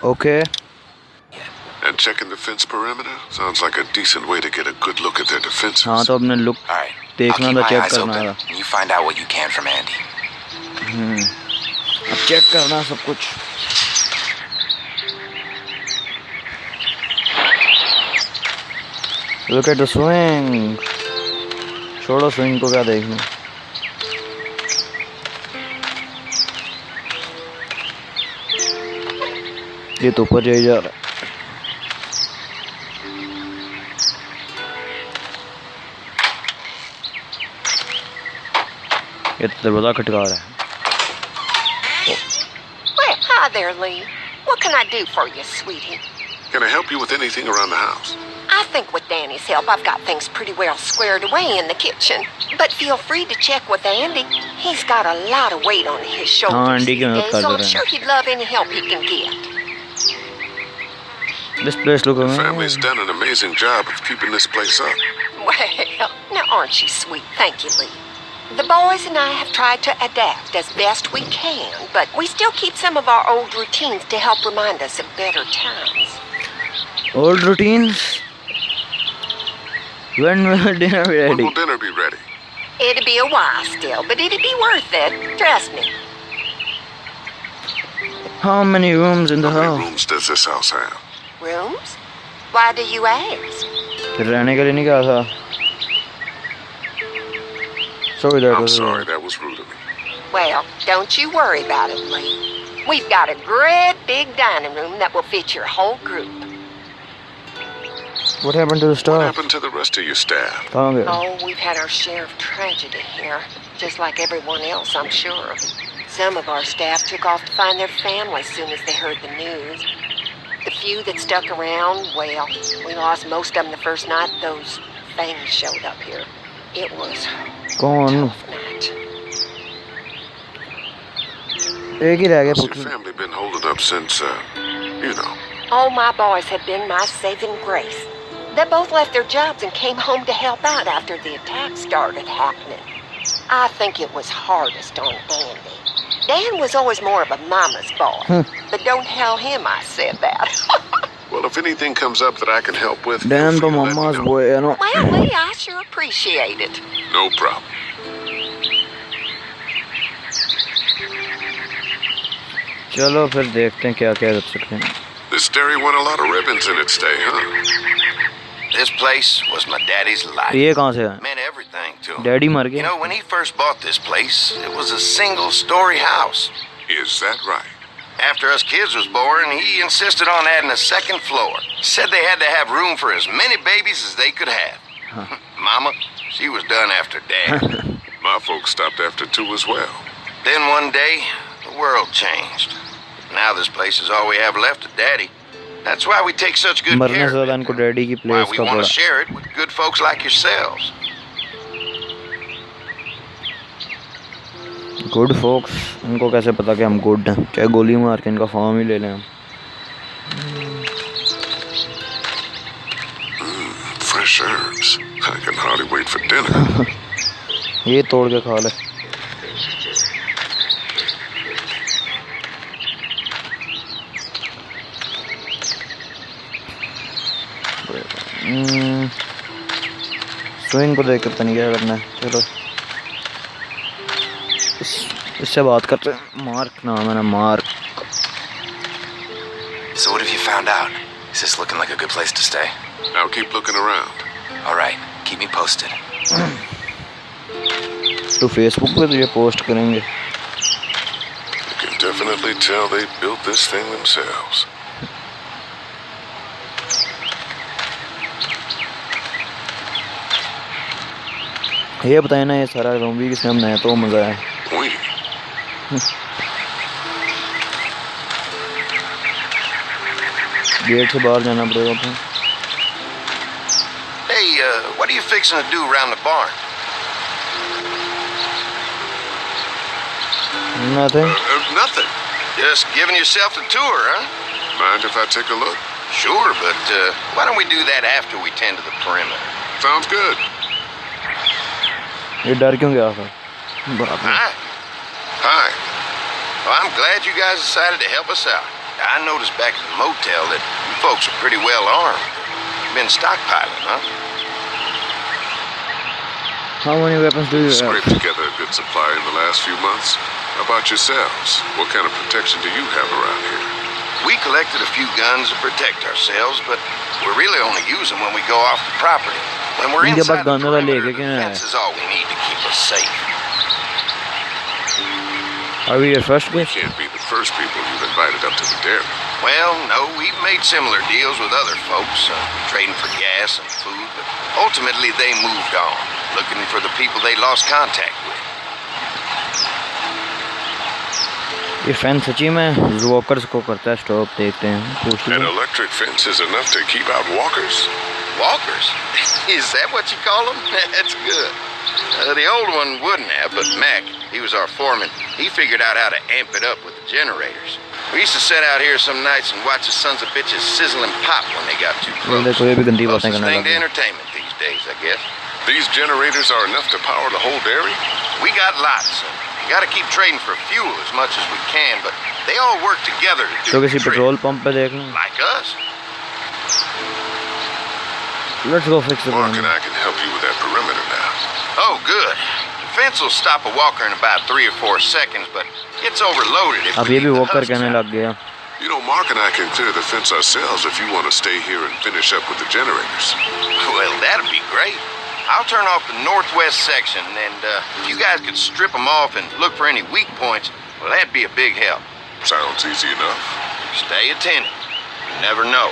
Okay. And checking the fence perimeter sounds like a decent way to get a good look at their defenses. हाँ तो अपने look Alright, I'll देखना keep था, my check eyes करना open था. and you find out what you can from Andy. अब check करना सब कुछ. Look at the swing. छोड़ो swing को, क्या देखना. ये तो ऊपर जा रहा है. ये तो दरवाजा खटका रहा है. Well, hi there, Lee. What can I do for you, sweetie? Can I help you with anything around the house? I think with Danny's help, I've got things pretty well squared away in the kitchen. But feel free to check with Andy. He's got a lot of weight on his shoulders Andy these can help days, so I'm कर sure he'd love any help he can get. This place look The amazing. family's done an amazing job of keeping this place up. Well, now aren't you sweet? Thank you, Lee. The boys and I have tried to adapt as best we can, but we still keep some of our old routines to help remind us of better times. Old routines. When will dinner be When ready? will dinner be ready? It'll be a while still, but it'll be worth it. Trust me. How many rooms in the How many house? rooms does this house have? Rooms? Why do you ask? रहने के लिए नहीं कहा था. Sorry, that I'm was. sorry, that was rude of me. Well, don't you worry about it, Lee. We've got a great big dining room that will fit your whole group. What happened to the What staff? happened to the rest of your staff? कहाँ गए? Oh, we've had our share of tragedy here, just like everyone else, I'm sure. Some of our staff took off to find their families as soon as they heard the news. The few that stuck around, well, we lost most of them the first night those things showed up here. It was a कौन? tough night. एक ही रह गया. How's your family been holding up since, you know? All my boys have been my saving grace. They both left their jobs and came home to help out after the attack started happening. I think it was hardest on Andy. Dan was always more of a mama's boy, but don't tell him I said that. Well, if anything comes up that I can help with, Dan feel तो free to let me mama's know. boy है ना. Well, Lee, I sure appreciate it. No problem. चलो फिर देखते हैं क्या क्या कर सकते हैं. This dairy won a lot of ribbons in its day, huh? This place was my daddy's life. ये कहाँ से है? Meant everything to him. Daddy मर You गए. know, when he first bought this place, it was a single-story house. Is that right? After us kids was born, he insisted on adding a second floor. Said they had to have room for as many babies as they could have. Mama, she was done after Dad. My folks stopped after 2 as well. Then one day, the world changed. Now this place is all we have left of Daddy. That's why we take such good मरने care से ज्यादा of इनको it. Daddy की Why place we का want to पड़ा. share it with good folks like yourselves. Good folks. इनको कैसे पता कि हम गुड हैं? चाहे गोली मार के इनका फॉर्म ही ले लें हम. Fresh herbs. I can hardly wait for dinner. ये तोड़ के खा ले. स्विंग को देख कर पता नहीं क्या करना है. चलो इससे बात करते हैं. मार्क नाम है ना, mark. So what have you found out? Is this looking like a good place to stay? I'll keep looking around. All right, keep me posted. तो फेसबुक पे तो ये पोस्ट करेंगे. You can definitely tell they built this thing themselves. ये बताए ना, ये सारा ज़ॉम्बी किसने बनाया? तो मज़ा है. We. गेट से बाहर जाना पड़ेगा अपने. Hey, what are you fixing to do around the barn? Nothing. Nothing. Just giving yourself a tour, huh? Mind if I take a look? Sure, but why don't we do that after we tend to the perimeter? Sounds good. ये डर क्यों गया था? बाप रे. Hi. Hi. Well, I'm glad you guys decided to help us out. I noticed back at the motel that you folks are pretty well armed. Been stockpiling, huh? How many weapons do you have? Scraped together a good supply in the last few months. How about yourselves? What kind of protection do you have around here? We collected a few guns to protect ourselves, but we really only use them when we go off the property. When we're इनके पास inside the gun वाला perimeter, लेके the क्या है? fence is all we need to keep us safe. Are we your first We guest? can't be the first people you've invited up to the dairy. Well, no, we've made similar deals with other folks, trading for gas and food, but ultimately they moved on, looking for the people they lost contact with. ये fan सच्ची में walkers को करता है stop देखते हैं पूछ An low electric fence is enough to keep out walkers? Walkers? Is that what you call them? That's good. The old one wouldn't have, but Mac, he was our foreman. He figured out how to amp it up with the generators. We used to sit out here some nights and watch the sons of bitches sizzle and pop when they got too close. देखो ये भी गंदी बातें Closest करने thing to लगे entertainment these days, I guess. These generators are enough to power the whole dairy? We got lots. We got to keep trading for fuel as much as we can, but they all work together to do तो the किसी trick. Petrol pump पे देख लो Like us. Let's go fix the Mark and I can help you with that perimeter now. Oh, good. The fence will stop a walker in about 3 or 4 seconds, but gets overloaded if अब we ये भी leave the walker husks कहने out. लग गया You know, Mark and I can clear the fence ourselves if you want to stay here and finish up with the generators. Well, that'd be great. I'll turn off the northwest section, and if you guys could strip them off and look for any weak points, well, that'd be a big help. Sounds easy enough. Stay attentive. You never know.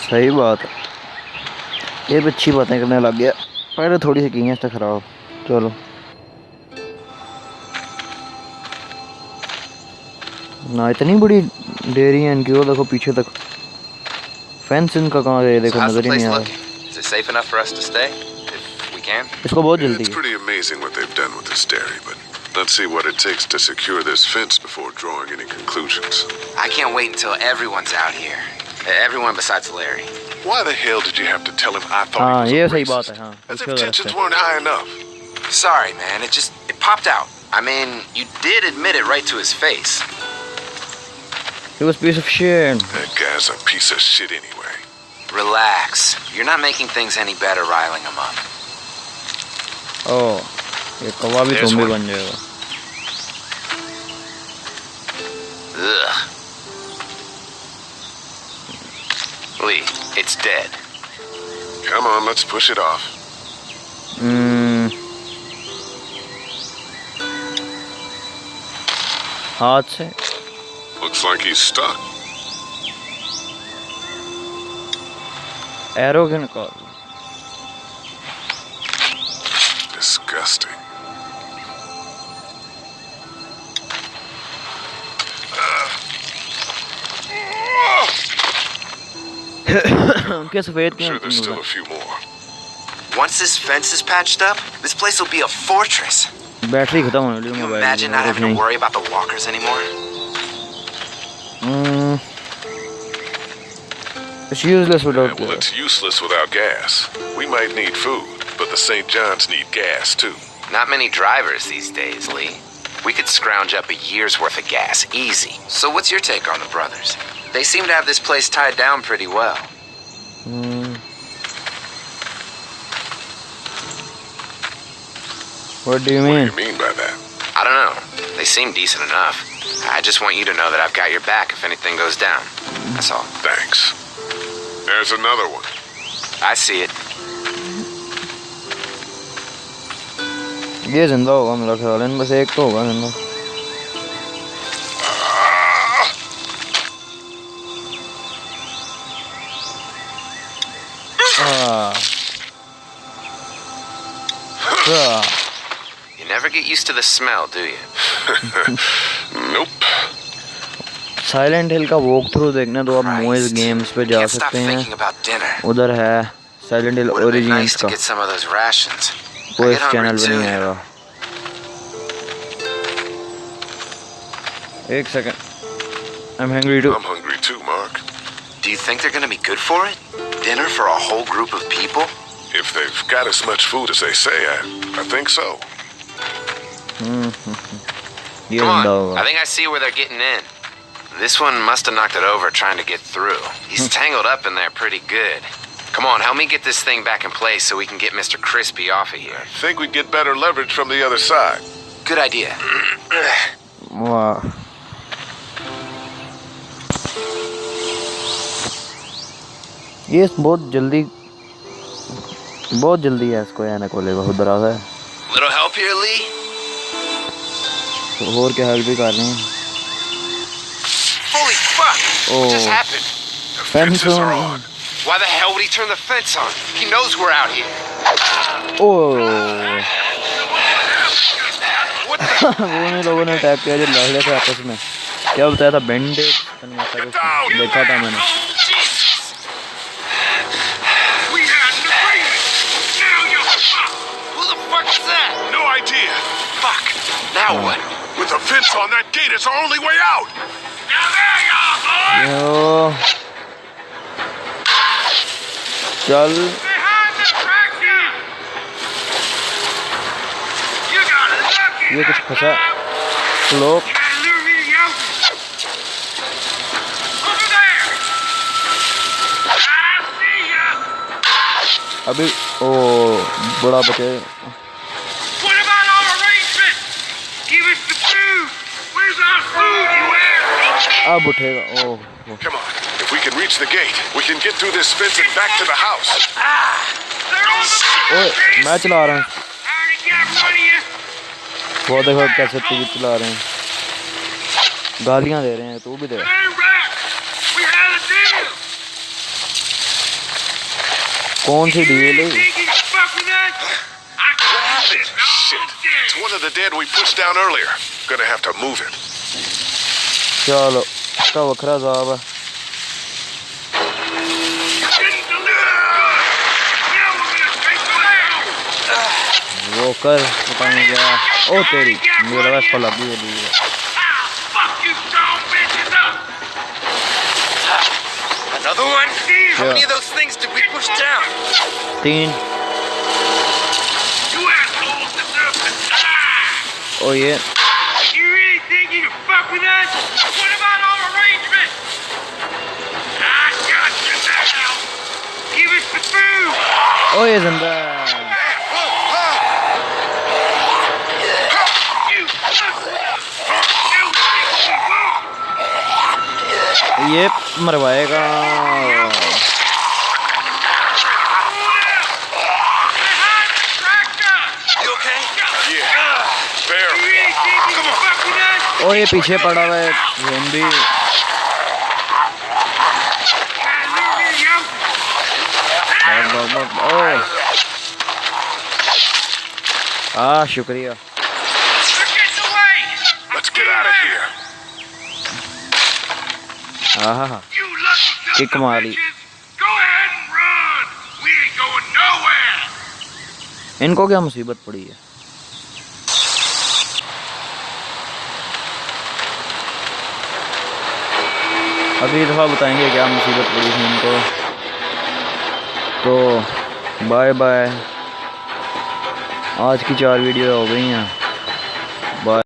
सही बात है ये भी अच्छी बातें करने लग गया पहले थोड़ी सी की हैं इससे खराब चलो ना इतनी बड़ी डेयरी है इनकी वो देखो पीछे तक फेंस इनका कहाँ है देखो How's नजर the ही place नहीं आ looking? Is it safe enough for us to stay? If we can? रहा इसको बहुत जल्दी It's है pretty amazing what they've done with this dairy, but let's see what it takes to secure this fence before drawing any conclusions. I can't wait until everyone's out here. Everyone besides Larry. Why the hell did you have to tell him I thought हाँ he ये was a सही बात racist? है हाँ As if पूछो जरा tensions से weren't high enough. Sorry, man. It popped out. I mean, you did admit it right to his face. He was a piece of shit That guy's a piece of shit anyway. Relax. You're not making things any better riling him up. ओह ये कौवा भी There's zombie one. बन जाएगा Ugh. Lee, it's dead. Come on, let's push it off. हाथ से Looks like he's stuck. Arrow के निकाल Disgusting. उनके सफेद I'm के sure there's still a few more. Once this fence is patched up, this place will be a fortress. Battery खत्म होने लगी Can you mobile imagine not having to worry about the walkers anymore? It's useless Yeah, without well, it's useless without gas. We might need food, but the St. John's need gas too. Not many drivers these days, Lee. We could scrounge up a year's worth of gas, easy. So what's your take on the brothers? They seem to have this place tied down pretty well. What do you What do mean? you mean by that? I don't know. They seem decent enough. I just want you to know that I've got your back if anything goes down. That's all. Thanks. There's another one. I see it. ये जिंदा होगा मेरा ख्याल है बस एक तो होगा जिंदा You never get used to the smell, do you? Nope. Silent Hill का वॉक थ्रू देखना तो आप मोइज Christ. गेम्स पे जा Can't stop सकते thinking हैं about dinner. उधर है silent hill Would have been origins nice to का get some of those rations. वो I इस get hungry चैनल पे too. नहीं आएगा एक second I'm hungry too I'm hungry too, Mark. Do you think they're gonna be good for it? Dinner for a whole group of people? If they've got as much food as they say, I think so. ये Come जिंदा on. होगा I think I see where they're getting in. This one must have knocked it over trying to get through. He's tangled up in there pretty good. Come on, help me get this thing back in place so we can get Mr. Crispy off of here. Think we'd get better leverage from the other side. Good idea. वाह ये बहुत जल्दी है इसको याना कोले बहुत बड़ा है Little help here, Lee? और क्या हेल्प भी कर रहे हैं Holy fuck! What just happened? The fences are on. Why the hell would he turn the fence on? He knows we're out here. Oh What the? वो लोगों ने attack किया जो लड़ रहे थे आपस में क्या बताया था बैंडेज देखा था मैंने We had an agreement. Now you're fucked. Who the fuck is that? No idea. Fuck. Now what? With the fence on that gate, it's our only way out. Now there you are, boy. यो चल Behind the tractor. You got lucky. ये कुछ फंसा लोग Try to lure me to the open. Over there. I see ya. अभी ओ बड़ा बचे What about our arrangement? Give us the food. Where's our food, you asshole? अब उठेगा ओह Come on. If we can reach the gate, we can get through this fence and back to the house. They're on the ओए मैं चला रहा हूँ I already got one of you. वो देखो कैसे तेज चला रहे हैं गालियां दे रहे हैं तू भी दे Hey, Rat. We had a deal. कौन सी डील है Think you can fuck with us? I got this. Shit. It's one of the dead we pushed down earlier. Gonna have to move it. चलो इसका वखरा साहब है Didn't deliver good. Now we're gonna take them out. वो कर पता नहीं क्या ओ तेरी मेरा बस को लगी है I'll fuck you dumb bitches up. Another one? How Yeah. many of those things did we push down? 3 You assholes deserve to die. ओ ये You really think you can fuck with us? What about our arrangement? I got you now. Give us the food. ओ ये जिंदा है। You fuck with us. You think we won't? ये मरवाएगा Behind the tractor. You okay? Yeah. You Barely. really think you can fuck with us? ओ ये पीछे पड़ा हुआ है zombie Try to lure me to the open. ओ शुक्रिया They're getting away. Let's get out of here. हाँ You lucky Kick sons of मारी। bitches. Go ahead and run. We ain't going nowhere. इनको क्या मुसीबत पड़ी है अगली दफ़ा बताएंगे क्या मुसीबत पड़ी थी इनको तो बाय बाय आज की 4 वीडियो हो गई हैं